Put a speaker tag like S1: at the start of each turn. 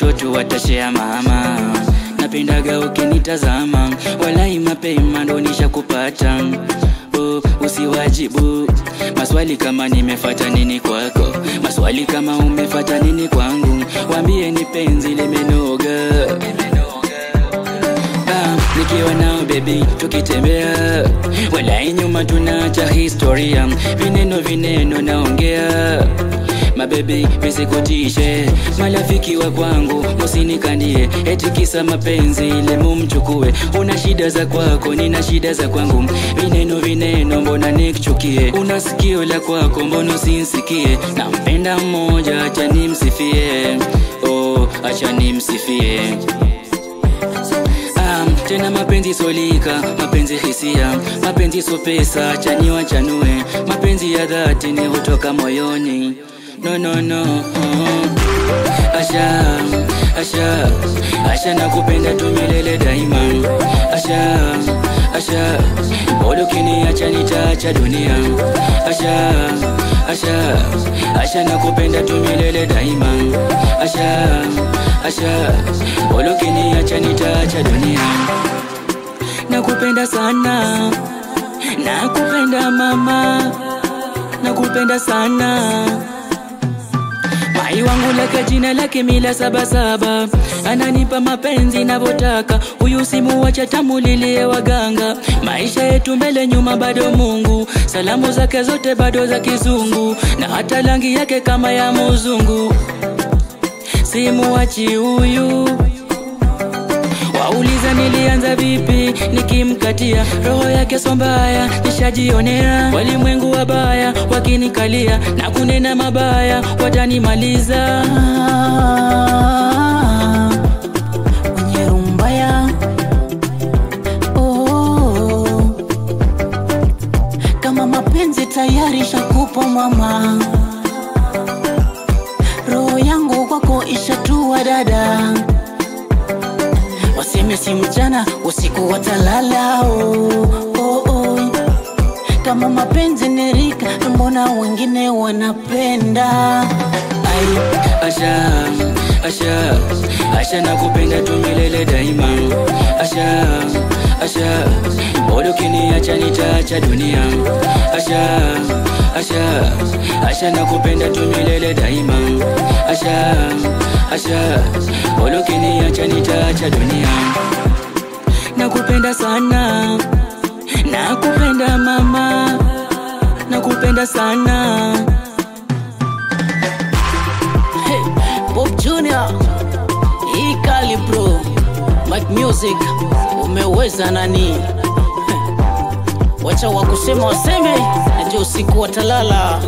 S1: kushoto watashare mama. Napendaga ukinitazama, walai mapema ndo nishakupata. Usiwajibu maswali kama nimefuata nini kwako, maswali kama umefuata nini kwangu. Waambie ni penzi limenoga. Nikiwa nao baby tukitembea, walai nyuma tunaacha historia. Vineno naongea, mabebi visikutishe. Marafiki wa kwangu musinikandie, eti kisa mapenzi ile mumchukue. Una shida za kwako, nina shida za kwangu. Vineno mbona nikuchukie? Una sikio la kwako, mbona usinsikie? Nampenda mmoja, acha nimsifie. Oh, acha nimsifie. Tena mapenzi solika, mapenzi hisia, mapenzi so pesa, acha niwachanue. Mapenzi ya dhati ni hutoka moyoni. No. Asha nakupenda tu milele daima. Bado ukiniacha nitaacha dunia. Asha nakupenda tu milele daima. Bado ukiniacha nitaacha dunia. Nakupenda sana, nakupenda mama, nakupenda sana. Mai wangu lake jina lake mila 77, ananipa mapenzi navotaka. Huyu simuacha tamulilie waganga. Maisha yetu mbele nyuma bado Mungu. Salamu zake zote bado za kizungu, na hata rangi yake kama ya muzungu. Simuachi huyu. Wauliza nilianza vipi nikimkatia, roho yake sombaya nishajionea. Walimwengu wabaya wakinikalia, na kunena mabaya watanimaliza. Mwenye rumbaya, kama mapenzi tayari shakupa mama. Roho yangu kwako ishatua dada. Waseme si mchana usiku watalala. Kama mapenzi nirika, mbona wengine wanapenda? Asha nakupenda tu milele daima. Bado ukiniacha nitaacha dunia. Asha nakupenda tu milele daima. Bado ukiniacha nitaacha dunia. Nakupenda sana, nakupenda mama, nakupenda sana. Hey, Bob Junior, hii kali bro. Mike Music, umeweza nani? Wacha wakusema waseme, ndio usiku watalala.